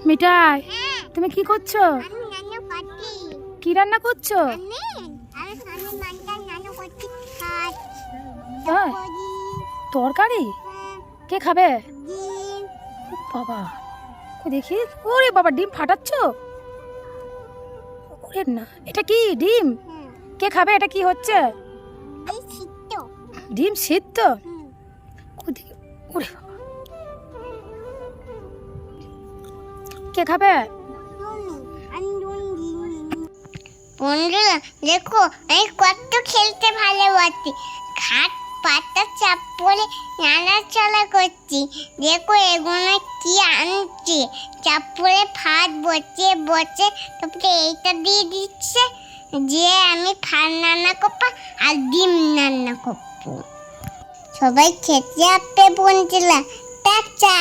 মিঠাই, তুমি কি করছো? কি রান্না করছো? হ্যাঁ, তরকারি? কে খাবে? বাবা, দেখি। ওরে বাবা, ডিম ফাটাচ্ছ? ওরে না, এটা কি ডিম? কে খাবে? এটা কি হচ্ছে? ডিম সিদ্ধ? ওরে বাবা, কে খাবে? বন্ধুরা দেখো, আমি কত খেলতে ভালোবাসি। খাট পাতা চাপ পরে নাড়াচাড়া করছি। দেখো এগুলো কি আনছি। চাপ পরে ভাত বসে বসে তারপরে এইটা দিয়ে দিচ্ছে যে আমি ভাত রান্না করবো আর ডিম রান্না করবো। সবাই খেতে আসবে বন্ধুরা। টাটা।